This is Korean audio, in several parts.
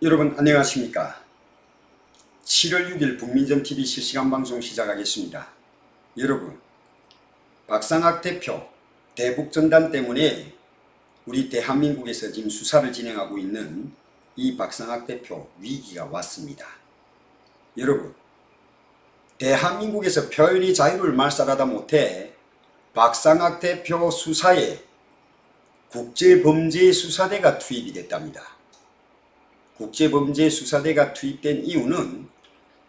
여러분 안녕하십니까. 7월 6일 북민정TV 실시간 방송 시작하겠습니다. 여러분, 박상학 대표 대북전단 때문에 우리 대한민국에서 지금 수사를 진행하고 있는 이 박상학 대표 위기가 왔습니다. 여러분, 대한민국에서 표현의 자유를 말살하다 못해 박상학 대표 수사에 국제범죄수사대가 투입이 됐답니다. 국제범죄수사대가 투입된 이유는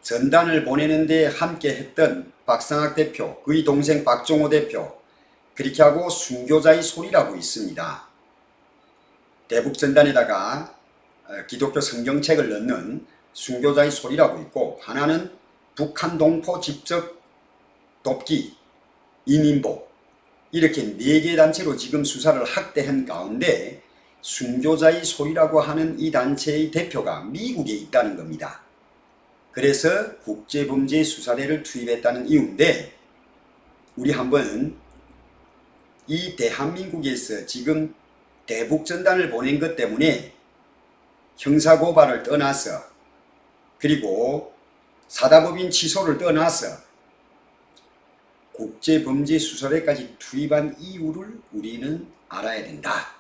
전단을 보내는데 함께 했던 박상학 대표, 그의 동생 박종호 대표, 그렇게 하고 순교자의 소리라고 있습니다. 대북전단에다가 기독교 성경책을 넣는 순교자의 소리라고 있고, 하나는 북한 동포 직접 돕기, 이민복, 이렇게 4개 단체로 지금 수사를 확대한 가운데 순교자의 소리라고 하는 이 단체의 대표가 미국에 있다는 겁니다. 그래서 국제범죄수사대를 투입했다는 이유인데, 우리 한번 이 대한민국에서 지금 대북전단을 보낸 것 때문에 형사고발을 떠나서, 그리고 사다법인 취소를 떠나서 국제범죄수사대까지 투입한 이유를 우리는 알아야 된다.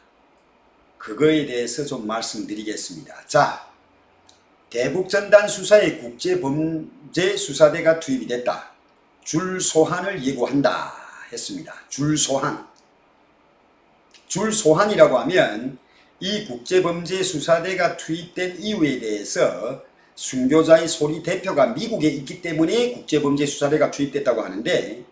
그거에 대해서 좀 말씀드리겠습니다. 자, 대북전단 수사에 국제범죄수사대가 투입이 됐다. 줄소환을 예고한다 했습니다. 줄소환. 줄소환이라고 하면 이 국제범죄수사대가 투입된 이유에 대해서 순교자의 소리 대표가 미국에 있기 때문에 국제범죄수사대가 투입됐다고 하는데,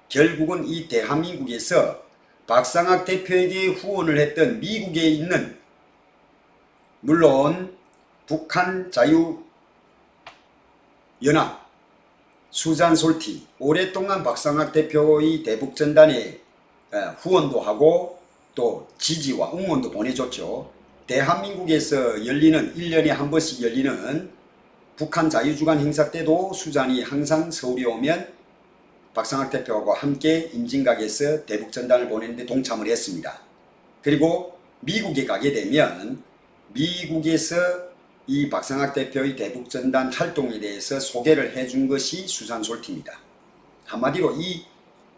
결국은 이 대한민국에서 박상학 대표에게 후원을 했던 미국에 있는, 물론 북한 자유연합, 수잔 솔티, 오랫동안 박상학 대표의 대북전단에 후원도 하고 또 지지와 응원도 보내줬죠. 대한민국에서 열리는 1년에 한 번씩 열리는 북한 자유주간 행사 때도 수잔이 항상 서울에 오면 박상학 대표하고 함께 임진각에서 대북전단을 보내는데 동참을 했습니다. 그리고 미국에 가게 되면 미국에서 이 박상학 대표의 대북전단 활동에 대해서 소개를 해준 것이 수잔 솔티입니다. 한마디로 이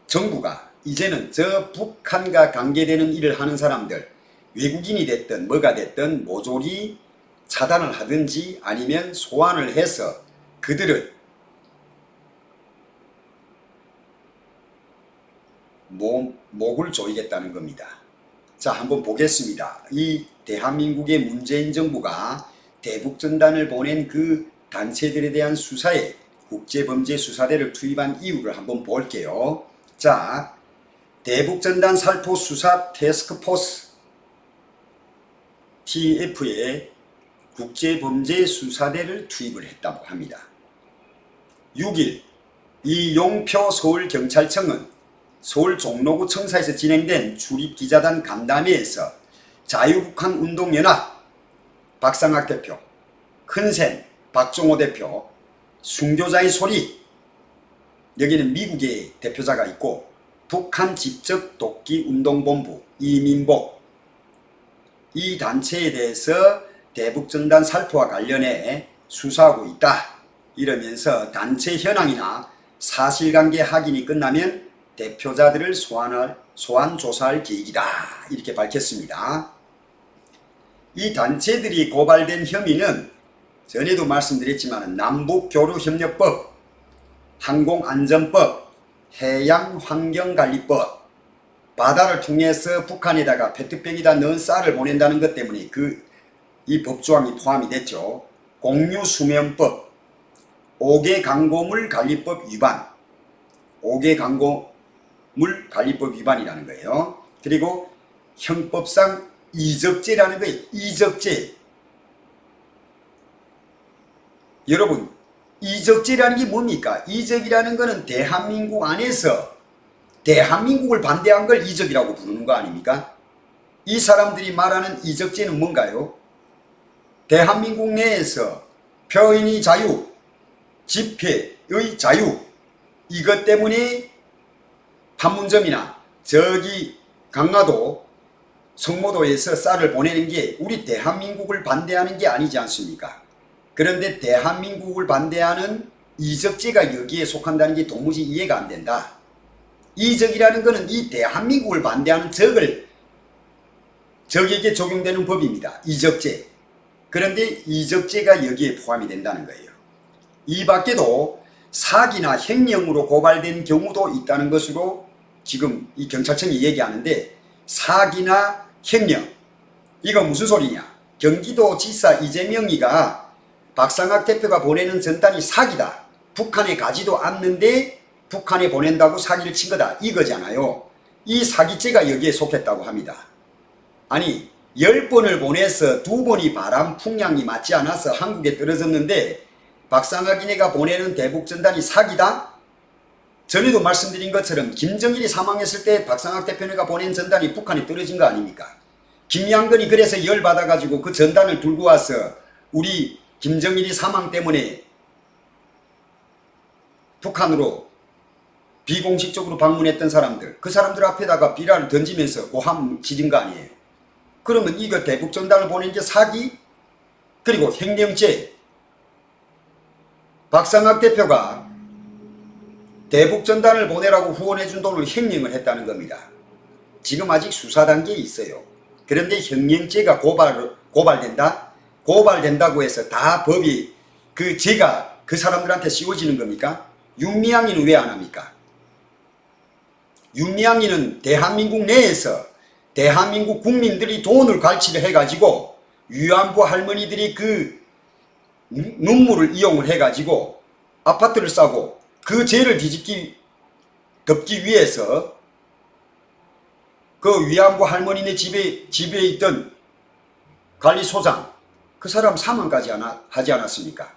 정부가 이제는 저 북한과 관계되는 일을 하는 사람들, 외국인이 됐든 뭐가 됐든 모조리 차단을 하든지 아니면 소환을 해서 그들을 목을 조이겠다는 겁니다. 자, 한번 보겠습니다. 이 대한민국의 문재인 정부가 대북전단을 보낸 그 단체들에 대한 수사에 국제범죄수사대를 투입한 이유를 한번 볼게요. 자, 대북전단 살포 수사 태스크포스 TF에 국제범죄수사대를 투입을 했다고 합니다. 6일 이 용표 서울경찰청은 서울 종로구 청사에서 진행된 출입기자단 간담회에서 자유북한운동연합 박상학 대표, 큰샘 박종호 대표, 순교자의 소리, 여기는 미국의 대표자가 있고 북한 직접 돕기 운동본부 이민복, 이 단체에 대해서 대북전단 살포와 관련해 수사하고 있다 이러면서 단체 현황이나 사실관계 확인이 끝나면 대표자들을 소환 조사할 계획이다 이렇게 밝혔습니다. 이 단체들이 고발된 혐의는 전에도 말씀드렸지만 남북교류협력법, 항공안전법, 해양환경관리법, 바다를 통해서 북한에다가 페트병에다 넣은 쌀을 보낸다는 것 때문에 이 법조항이 포함이 됐죠. 공유수면법, 5개 광고물 관리법 위반, 5개 광고물 관리법 위반이라는 거예요. 그리고 형법상 이적죄라는 거예요. 이적죄. 여러분, 이적죄라는 게 뭡니까? 이적이라는 거는 대한민국 안에서 대한민국을 반대한 걸 이적이라고 부르는 거 아닙니까? 이 사람들이 말하는 이적죄는 뭔가요? 대한민국 내에서 표현의 자유, 집회의 자유, 이것 때문에 판문점이나 저기 강화도 성모도에서 쌀을 보내는 게 우리 대한민국을 반대하는 게 아니지 않습니까? 그런데 대한민국을 반대하는 이적제가 여기에 속한다는 게 도무지 이해가 안 된다. 이적이라는 것은 이 대한민국을 반대하는 적에게 적용되는 법입니다. 이적제. 그런데 이적제가 여기에 포함이 된다는 거예요. 이 밖에도 사기나 횡령으로 고발된 경우도 있다는 것으로 지금 이 경찰청이 얘기하는데, 사기나 횡령, 이거 무슨 소리냐? 경기도지사 이재명이가 박상학 대표가 보내는 전단이 사기다, 북한에 가지도 않는데 북한에 보낸다고 사기를 친 거다, 이거잖아요. 이 사기죄가 여기에 속했다고 합니다. 아니, 10번을 보내서 2번이 바람 풍량이 맞지 않아서 한국에 떨어졌는데 박상학이네가 보내는 대북전단이 사기다? 전에도 말씀드린 것처럼 김정일이 사망했을 때 박상학 대표가 보낸 전단이 북한에 떨어진 거 아닙니까? 김양근이 그래서 열받아가지고 그 전단을 들고 와서 우리 김정일이 사망 때문에 북한으로 비공식적으로 방문했던 사람들, 그 사람들 앞에다가 비라를 던지면서 고함 지른 거 아니에요. 그러면 이거 대북전단을 보낸 게 사기? 그리고 횡령죄. 박상학 대표가 대북전단을 보내라고 후원해준 돈을 횡령을 했다는 겁니다. 지금 아직 수사 단계에 있어요. 그런데 횡령죄가 고발된다? 고발된다고 해서 다 법이 그 죄가 그 사람들한테 씌워지는 겁니까? 윤미향이는 왜 안 합니까? 윤미향이는 대한민국 내에서 대한민국 국민들이 돈을 갈취를 해가지고 위안부 할머니들이 그 눈물을 이용을 해가지고 아파트를 싸고 그 죄를 덮기 위해서 그 위안부 할머니네 집에 있던 관리소장, 그 사람 사망까지 하지 않았습니까?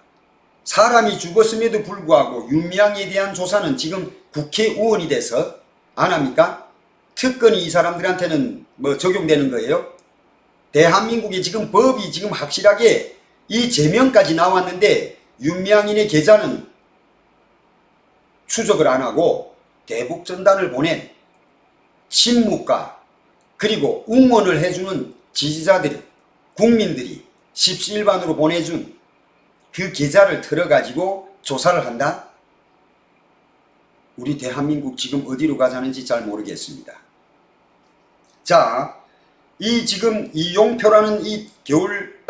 사람이 죽었음에도 불구하고 윤미향에 대한 조사는 지금 국회의원이 돼서 안 합니까? 특권이 이 사람들한테는 뭐 적용되는 거예요? 대한민국에 지금 법이 지금 확실하게 이 제명까지 나왔는데 윤미향인의 계좌는 추적을 안 하고 대북전단을 보낸 친묵가 그리고 응원을 해주는 지지자들이, 국민들이 십시일반으로 보내준 그 계좌를 틀어가지고 조사를 한다? 우리 대한민국 지금 어디로 가자는지 잘 모르겠습니다. 자, 이 지금 이용표라는 이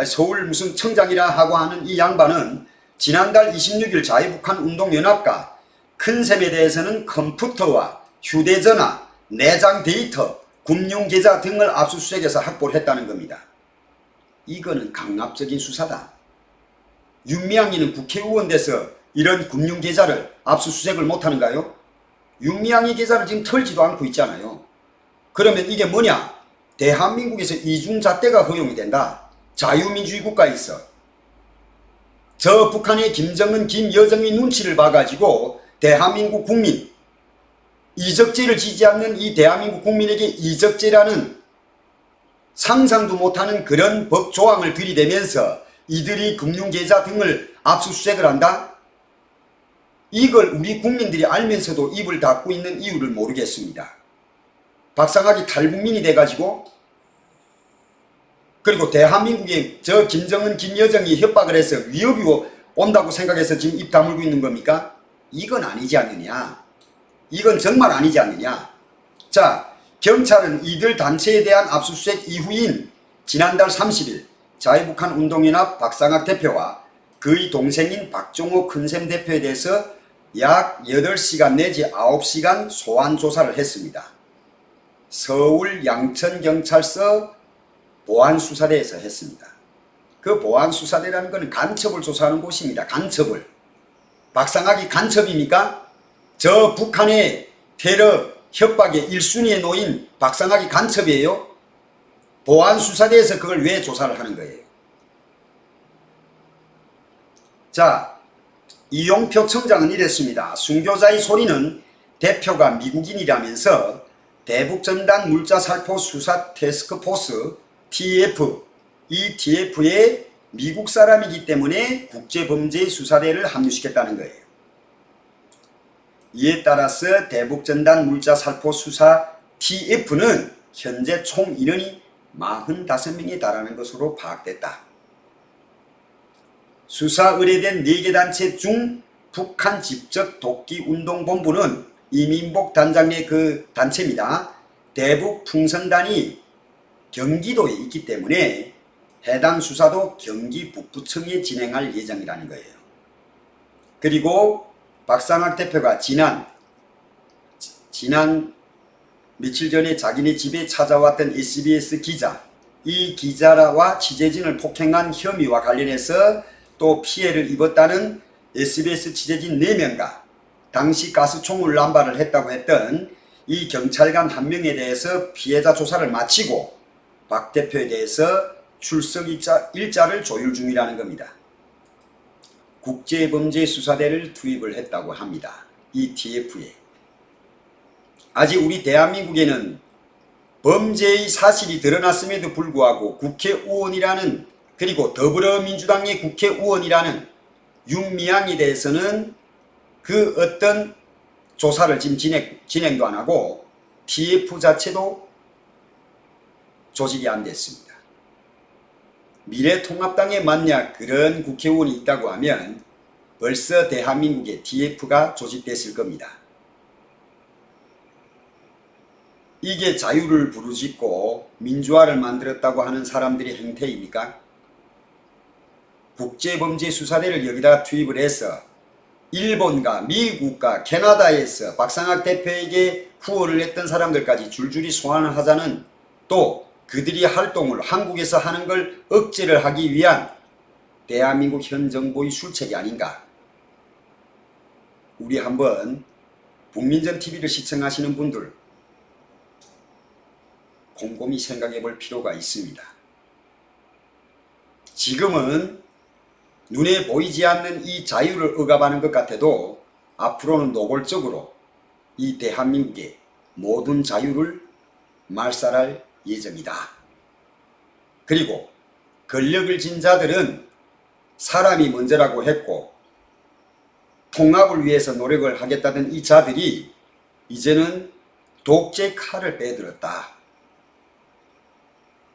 서울 무슨 청장이라 하고 하는 이 양반은 지난달 26일 자유북한운동연합과 큰셈에 대해서는 컴퓨터와 휴대전화, 내장 데이터, 금융계좌 등을 압수수색해서 확보를 했다는 겁니다. 이거는 강압적인 수사다. 윤미향이는 국회의원 돼서 이런 금융계좌를 압수수색을 못하는가요? 윤미향이 계좌를 지금 털지도 않고 있잖아요. 그러면 이게 뭐냐? 대한민국에서 이중잣대가 허용이 된다. 자유민주주의 국가에 있어. 저 북한의 김정은, 김여정의 눈치를 봐가지고 대한민국 국민, 이적죄를 지지 않는 이 대한민국 국민에게 이적죄라는 상상도 못하는 그런 법 조항을 들이대면서 이들이 금융계좌 등을 압수수색을 한다? 이걸 우리 국민들이 알면서도 입을 닫고 있는 이유를 모르겠습니다. 박상학이 탈북민이 돼가지고, 그리고 대한민국에 저 김정은, 김여정이 협박을 해서 위협이 온다고 생각해서 지금 입 다물고 있는 겁니까? 이건 아니지 않느냐? 이건 정말 아니지 않느냐? 자, 경찰은 이들 단체에 대한 압수수색 이후인 지난달 30일 자유북한운동연합 박상학 대표와 그의 동생인 박종호 큰셈 대표에 대해서 약 8시간 내지 9시간 소환조사를 했습니다. 서울 양천경찰서 보안수사대에서 했습니다. 그 보안수사대라는 것은 간첩을 조사하는 곳입니다. 간첩을. 박상학이 간첩입니까? 저 북한의 테러 협박의 1순위에 놓인 박상학이 간첩이에요? 보안수사대에서 그걸 왜 조사를 하는 거예요? 자, 이용표 청장은 이랬습니다. 순교자의 소리는 대표가 미국인이라면서 대북전단 물자살포 수사 태스크포스 TF, 이 TF의 미국 사람이기 때문에 국제범죄수사대를 합류시켰다는 거예요. 이에 따라서 대북전단 물자살포 수사 TF는 현재 총 인원이 45명에 달하는 것으로 파악됐다. 수사 의뢰된 4개 단체 중 북한 직접 독기운동본부는 이민복 단장의 그 단체입니다. 대북 풍선단이 경기도에 있기 때문에 해당 수사도 경기 북부청에 진행할 예정이라는 거예요. 그리고 박상학 대표가 지난 며칠 전에 자기네 집에 찾아왔던 SBS 기자, 이 기자와 취재진을 폭행한 혐의와 관련해서 또 피해를 입었다는 SBS 취재진 4명과 당시 가스총을 남발을 했다고 했던 이 경찰관 1명에 대해서 피해자 조사를 마치고 박 대표에 대해서 출석 일자를 조율 중이라는 겁니다. 국제범죄수사대를 투입을 했다고 합니다. 이 TF에. 아직 우리 대한민국에는 범죄의 사실이 드러났음에도 불구하고 국회의원이라는, 그리고 더불어민주당의 국회의원이라는 윤미향에 대해서는 그 어떤 조사를 지금 진행도 안 하고 TF 자체도 조직이 안 됐습니다. 미래통합당에 만약 그런 국회의원이 있다고 하면 벌써 대한민국에 TF가 조직됐을 겁니다. 이게 자유를 부르짖고 민주화를 만들었다고 하는 사람들의 행태입니까? 국제범죄수사대를 여기다가 투입을 해서 일본과 미국과 캐나다에서 박상학 대표에게 후원을 했던 사람들까지 줄줄이 소환을 하자는, 또 그들이 활동을 한국에서 하는 걸 억제를 하기 위한 대한민국 현 정부의 술책이 아닌가. 우리 한번 북민전TV를 시청하시는 분들 곰곰이 생각해 볼 필요가 있습니다. 지금은 눈에 보이지 않는 이 자유를 억압하는 것 같아도 앞으로는 노골적으로 이 대한민국의 모든 자유를 말살할 예정이다. 그리고 권력을 쥔 자들은 사람이 먼저라고 했고 통합을 위해서 노력을 하겠다던 이 자들이 이제는 독재 칼을 빼들었다.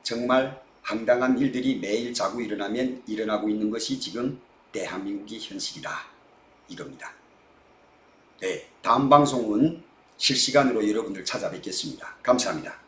정말 황당한 일들이 매일 자꾸 일어나고 있는 것이 지금 대한민국의 현실이다. 이겁니다. 네, 다음 방송은 실시간으로 여러분들 찾아뵙겠습니다. 감사합니다.